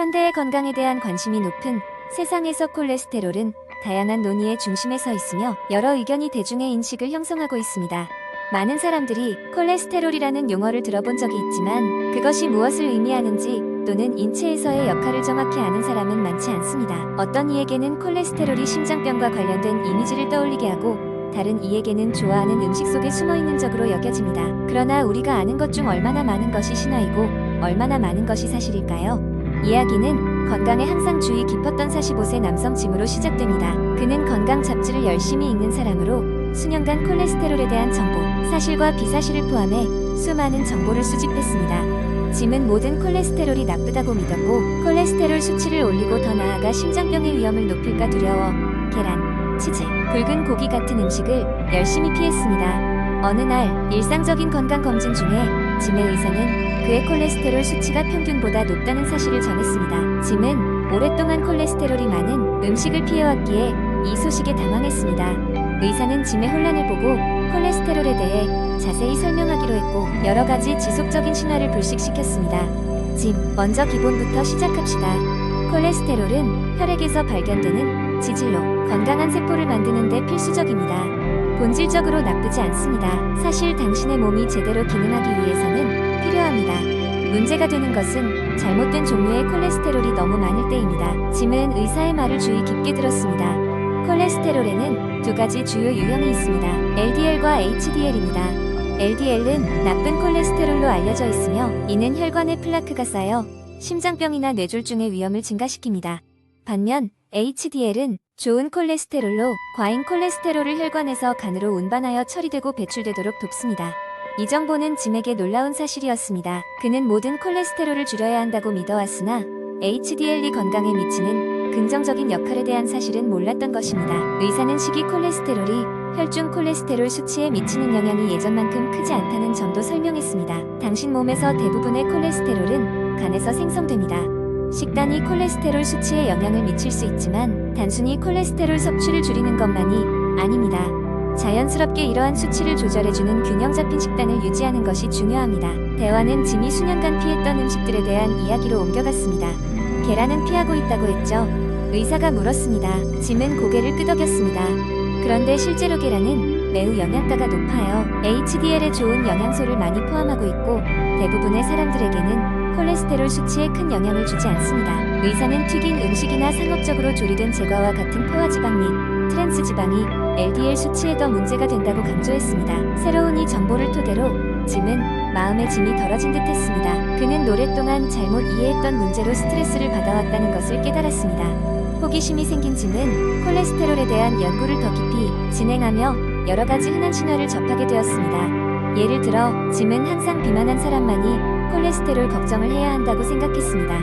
현대의 건강에 대한 관심이 높은 세상에서 콜레스테롤은 다양한 논의의 중심에 서 있으며 여러 의견이 대중의 인식을 형성하고 있습니다. 많은 사람들이 콜레스테롤이라는 용어를 들어본 적이 있지만 그것이 무엇을 의미하는지 또는 인체에서의 역할을 정확히 아는 사람은 많지 않습니다. 어떤 이에게는 콜레스테롤이 심장병과 관련된 이미지를 떠올리게 하고 다른 이에게는 좋아하는 음식 속에 숨어있는 적으로 여겨집니다. 그러나 우리가 아는 것 중 얼마나 많은 것이 신화이고 얼마나 많은 것이 사실일까요? 이야기는 건강에 항상 주의 깊었던 45세 남성 짐으로 시작됩니다. 그는 건강 잡지를 열심히 읽는 사람으로 수년간 콜레스테롤에 대한 정보, 사실과 비사실을 포함해 수많은 정보를 수집했습니다. 짐은 모든 콜레스테롤이 나쁘다고 믿었고 콜레스테롤 수치를 올리고 더 나아가 심장병의 위험을 높일까 두려워 계란, 치즈, 붉은 고기 같은 음식을 열심히 피했습니다. 어느 날 일상적인 건강검진 중에 짐의 의사는 그의 콜레스테롤 수치가 평균보다 높다는 사실을 전했습니다. 짐은 오랫동안 콜레스테롤이 많은 음식을 피해왔기에 이 소식에 당황했습니다. 의사는 짐의 혼란을 보고 콜레스테롤에 대해 자세히 설명하기로 했고 여러 가지 지속적인 신화를 불식시켰습니다. 짐, 먼저 기본부터 시작합시다. 콜레스테롤은 혈액에서 발견되는 지질로 건강한 세포를 만드는 데 필수적입니다. 본질적으로 나쁘지 않습니다. 사실 당신의 몸이 제대로 기능하기 위해서는 필요합니다. 문제가 되는 것은 잘못된 종류의 콜레스테롤이 너무 많을 때입니다. 짐은 의사의 말을 주의 깊게 들었습니다. 콜레스테롤에는 두 가지 주요 유형이 있습니다. LDL과 HDL입니다. LDL은 나쁜 콜레스테롤로 알려져 있으며 이는 혈관에 플라크가 쌓여 심장병이나 뇌졸중의 위험을 증가시킵니다. 반면 HDL은 좋은 콜레스테롤로 과잉 콜레스테롤을 혈관에서 간으로 운반하여 처리되고 배출되도록 돕습니다. 이 정보는 짐에게 놀라운 사실이었습니다. 그는 모든 콜레스테롤을 줄여야 한다고 믿어왔으나 HDL이 건강에 미치는 긍정적인 역할에 대한 사실은 몰랐던 것입니다. 의사는 식이 콜레스테롤이 혈중 콜레스테롤 수치에 미치는 영향이 예전만큼 크지 않다는 점도 설명했습니다. 당신 몸에서 대부분의 콜레스테롤은 간에서 생성됩니다. 식단이 콜레스테롤 수치에 영향을 미칠 수 있지만 단순히 콜레스테롤 섭취를 줄이는 것만이 아닙니다. 자연스럽게 이러한 수치를 조절해주는 균형 잡힌 식단을 유지하는 것이 중요합니다. 대화는 짐이 수년간 피했던 음식들에 대한 이야기로 옮겨갔습니다. 계란은 피하고 있다고 했죠? 의사가 물었습니다. 짐은 고개를 끄덕였습니다. 그런데 실제로 계란은 매우 영양가가 높아요. HDL에 좋은 영양소를 많이 포함하고 있고 대부분의 사람들에게는 콜레스테롤 수치에 큰 영향을 주지 않습니다. 의사는 튀긴 음식이나 상업적으로 조리된 제과와 같은 포화지방 및 트랜스 지방이 LDL 수치에 더 문제가 된다고 강조했습니다. 새로운 이 정보를 토대로 짐은 마음의 짐이 덜어진 듯 했습니다. 그는 오랫동안 잘못 이해했던 문제로 스트레스를 받아왔다는 것을 깨달았습니다. 호기심이 생긴 짐은 콜레스테롤에 대한 연구를 더 깊이 진행하며 여러 가지 흔한 신화를 접하게 되었습니다. 예를 들어 짐은 항상 비만한 사람만이 콜레스테롤 걱정을 해야 한다고 생각했습니다.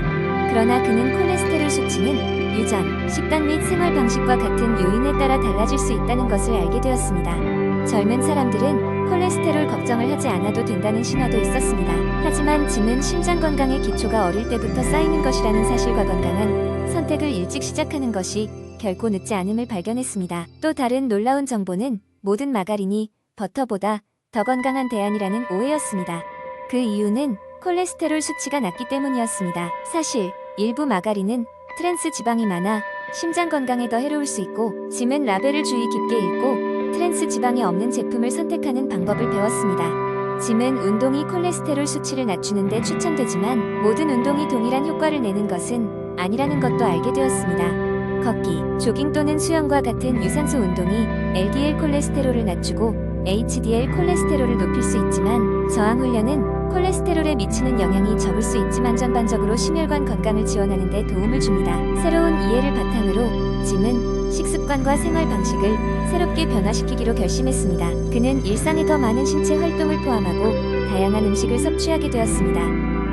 그러나 그는 콜레스테롤 수치는 유전, 식단 및 생활 방식과 같은 요인에 따라 달라질 수 있다는 것을 알게 되었습니다. 젊은 사람들은 콜레스테롤 걱정을 하지 않아도 된다는 신화도 있었습니다. 하지만 짐은 심장 건강의 기초가 어릴 때부터 쌓이는 것이라는 사실과 건강한 선택을 일찍 시작하는 것이 결코 늦지 않음을 발견했습니다. 또 다른 놀라운 정보는 모든 마가린이 버터보다 더 건강한 대안이라는 오해였습니다. 그 이유는 콜레스테롤 수치가 낮기 때문이었습니다. 사실 일부 마가린은 트랜스 지방이 많아 심장 건강에 더 해로울 수 있고 짐은 라벨을 주의 깊게 읽고 트랜스 지방이 없는 제품을 선택하는 방법을 배웠습니다. 짐은 운동이 콜레스테롤 수치를 낮추는 데 추천되지만 모든 운동이 동일한 효과를 내는 것은 아니라는 것도 알게 되었습니다. 걷기, 조깅 또는 수영과 같은 유산소 운동이 LDL 콜레스테롤을 낮추고 HDL 콜레스테롤을 높일 수 있지만 저항 훈련은 콜레스테롤에 미치는 영향이 적을 수 있지만 전반적으로 심혈관 건강을 지원하는 데 도움을 줍니다. 새로운 이해를 바탕으로 짐은 식습관과 생활 방식을 새롭게 변화시키기로 결심했습니다. 그는 일상에 더 많은 신체 활동을 포함하고 다양한 음식을 섭취하게 되었습니다.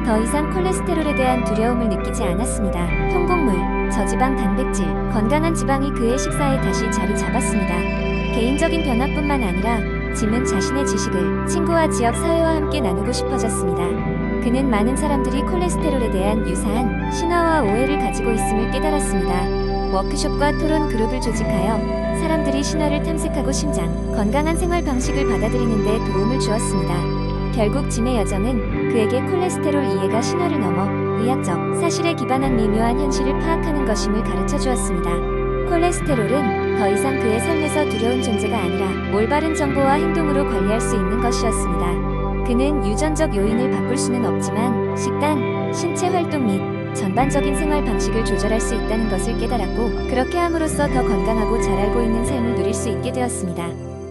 더 이상 콜레스테롤에 대한 두려움을 느끼지 않았습니다. 통곡물, 저지방 단백질, 건강한 지방이 그의 식사에 다시 자리 잡았습니다. 개인적인 변화뿐만 아니라 짐은 자신의 지식을 친구와 지역 사회와 함께 나누고 싶어졌습니다. 그는 많은 사람들이 콜레스테롤에 대한 유사한 신화와 오해를 가지고 있음을 깨달았습니다. 워크숍과 토론 그룹을 조직하여 사람들이 신화를 탐색하고 심장, 건강한 생활 방식을 받아들이는 데 도움을 주었습니다. 결국 짐의 여정은 그에게 콜레스테롤 이해가 신화를 넘어 의학적 사실에 기반한 미묘한 현실을 파악하는 것임을 가르쳐 주었습니다. 콜레스테롤은 더 이상 그의 삶에서 두려운 존재가 아니라 올바른 정보와 행동으로 관리할 수 있는 것이었습니다. 그는 유전적 요인을 바꿀 수는 없지만 식단, 신체 활동 및 전반적인 생활 방식을 조절할 수 있다는 것을 깨달았고, 그렇게 함으로써 더 건강하고 잘 알고 있는 삶을 누릴 수 있게 되었습니다.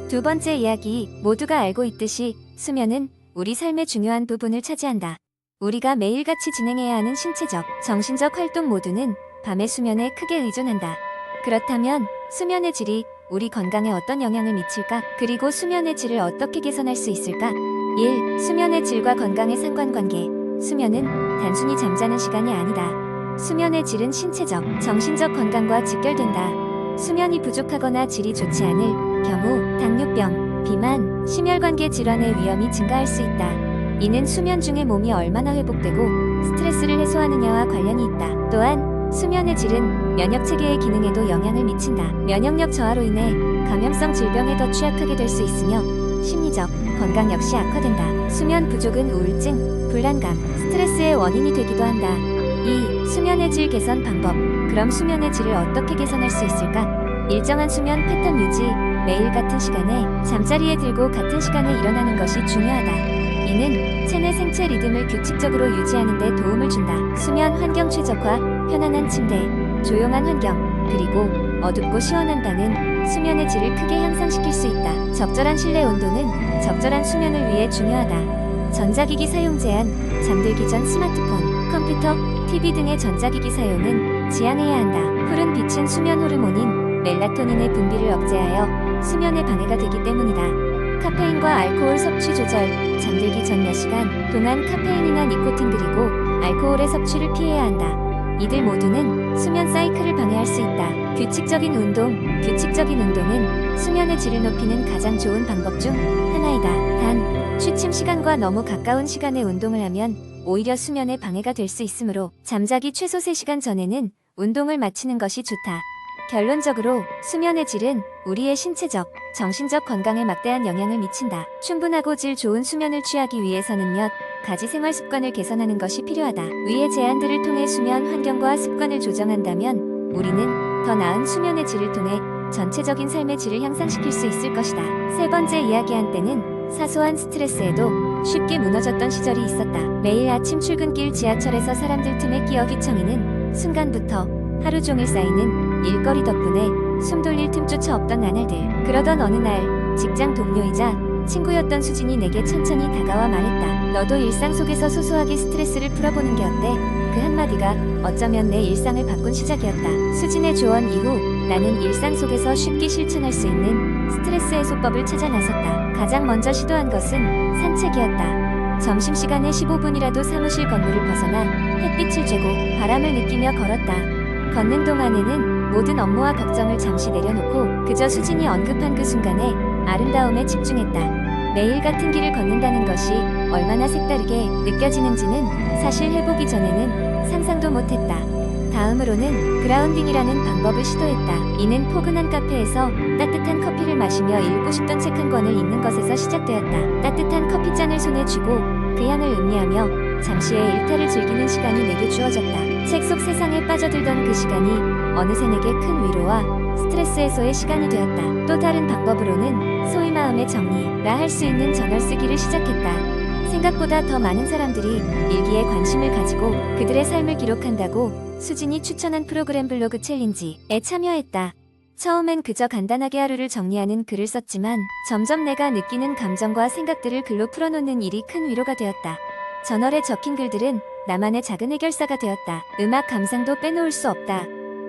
두 번째 이야기, 모두가 알고 있듯이 수면은 우리 삶의 중요한 부분을 차지한다. 우리가 매일같이 진행해야 하는 신체적, 정신적 활동 모두는 밤의 수면에 크게 의존한다. 그렇다면 수면의 질이 우리 건강에 어떤 영향을 미칠까? 그리고 수면의 질을 어떻게 개선할 수 있을까? 1. 수면의 질과 건강의 상관관계. 수면은 단순히 잠자는 시간이 아니다. 수면의 질은 신체적, 정신적 건강과 직결된다. 수면이 부족하거나 질이 좋지 않을 경우 당뇨병, 비만, 심혈관계 질환의 위험이 증가할 수 있다. 이는 수면 중에 몸이 얼마나 회복되고 스트레스를 해소하느냐와 관련이 있다. 또한 수면의 질은 면역체계의 기능에도 영향을 미친다. 면역력 저하로 인해 감염성 질병에 더 취약하게 될 수 있으며 심리적 건강 역시 악화된다. 수면 부족은 우울증, 불안감, 스트레스의 원인이 되기도 한다. 2. 수면의 질 개선 방법. 그럼 수면의 질을 어떻게 개선할 수 있을까? 일정한 수면 패턴 유지, 매일 같은 시간에 잠자리에 들고 같은 시간에 일어나는 것이 중요하다. 이는 체내 생체 리듬을 규칙적으로 유지하는 데 도움을 준다. 수면 환경 최적화, 편안한 침대, 조용한 환경, 그리고 어둡고 시원한 방은 수면의 질을 크게 향상시킬 수 있다. 적절한 실내 온도는 적절한 수면을 위해 중요하다. 전자기기 사용 제한, 잠들기 전 스마트폰, 컴퓨터, TV 등의 전자기기 사용은 지양해야 한다. 푸른 빛은 수면 호르몬인 멜라토닌의 분비를 억제하여 수면에 방해가 되기 때문이다. 카페인과 알코올 섭취 조절, 잠들기 전 몇 시간 동안 카페인이나 니코틴 그리고 알코올의 섭취를 피해야 한다. 이들 모두는 수면 사이클을 방해할 수 있다. 규칙적인 운동. 규칙적인 운동은 수면의 질을 높이는 가장 좋은 방법 중 하나이다. 단, 취침 시간과 너무 가까운 시간에 운동을 하면 오히려 수면에 방해가 될 수 있으므로 잠자기 최소 3시간 전에는 운동을 마치는 것이 좋다. 결론적으로 수면의 질은 우리의 신체적, 정신적 건강에 막대한 영향을 미친다. 충분하고 질 좋은 수면을 취하기 위해서는 몇 가지 생활 습관을 개선하는 것이 필요하다. 위의 제안들을 통해 수면 환경과 습관을 조정한다면 우리는 더 나은 수면의 질을 통해 전체적인 삶의 질을 향상시킬 수 있을 것이다. 세 번째 이야기, 한때는 사소한 스트레스에도 쉽게 무너졌던 시절이 있었다. 매일 아침 출근길 지하철에서 사람들 틈에 끼어 휘청이는 순간부터 하루 종일 쌓이는 일거리 덕분에 숨 돌릴 틈조차 없던 나날들. 그러던 어느 날 직장 동료이자 친구였던 수진이 내게 천천히 다가와 말했다. 너도 일상 속에서 소소하게 스트레스를 풀어보는 게 어때? 그 한마디가 어쩌면 내 일상을 바꾼 시작이었다. 수진의 조언 이후 나는 일상 속에서 쉽게 실천할 수 있는 스트레스 해소법을 찾아 나섰다. 가장 먼저 시도한 것은 산책이었다. 점심시간에 15분이라도 사무실 건물을 벗어나 햇빛을 쬐고 바람을 느끼며 걸었다. 걷는 동안에는 모든 업무와 걱정을 잠시 내려놓고 그저 수진이 언급한 그 순간에 아름다움에 집중했다. 매일 같은 길을 걷는다는 것이 얼마나 색다르게 느껴지는지는 사실 해보기 전에는 상상도 못했다. 다음으로는 그라운딩이라는 방법을 시도했다. 이는 포근한 카페에서 따뜻한 커피를 마시며 읽고 싶던 책 한 권을 읽는 것에서 시작되었다. 따뜻한 커피잔을 손에 쥐고 그 향을 음미하며 잠시의 일탈을 즐기는 시간이 내게 주어졌다. 책 속 세상에 빠져들던 그 시간이 어느새 내게 큰 위로와 스트레스 해소의 시간이 되었다. 또 다른 방법으로는 소위 마음의 정리라 할 수 있는 저널 쓰기를 시작했다. 생각보다 더 많은 사람들이 일기에 관심을 가지고 그들의 삶을 기록한다고 수진이 추천한 프로그램 블로그 챌린지에 참여했다. 처음엔 그저 간단하게 하루를 정리하는 글을 썼지만 점점 내가 느끼는 감정과 생각들을 글로 풀어놓는 일이 큰 위로가 되었다. 저널에 적힌 글들은 나만의 작은 해결사가 되었다. 음악 감상도 빼놓을 수 없다.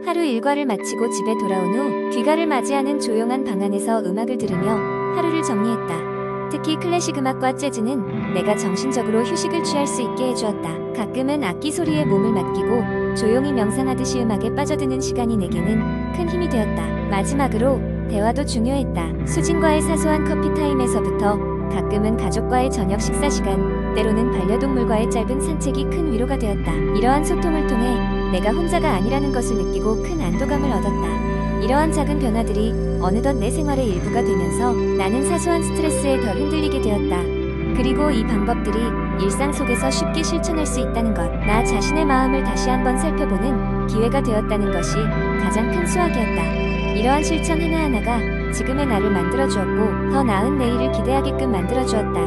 하루 일과를 마치고 집에 돌아온 후 귀가를 맞이하는 조용한 방 안에서 음악을 들으며 하루를 정리했다. 특히 클래식 음악과 재즈는 내가 정신적으로 휴식을 취할 수 있게 해주었다. 가끔은 악기 소리에 몸을 맡기고 조용히 명상하듯이 음악에 빠져드는 시간이 내게는 큰 힘이 되었다. 마지막으로 대화도 중요했다. 수진과의 사소한 커피 타임에서부터 가끔은 가족과의 저녁 식사 시간, 때로는 반려동물과의 짧은 산책이 큰 위로가 되었다. 이러한 소통을 통해 내가 혼자가 아니라는 것을 느끼고 큰 안도감을 얻었다. 이러한 작은 변화들이 어느덧 내 생활의 일부가 되면서 나는 사소한 스트레스에 덜 흔들리게 되었다. 그리고 이 방법들이 일상 속에서 쉽게 실천할 수 있다는 것, 나 자신의 마음을 다시 한번 살펴보는 기회가 되었다는 것이 가장 큰 수확이었다. 이러한 실천 하나하나가 지금의 나를 만들어 주었고 더 나은 내일을 기대하게끔 만들어 주었다.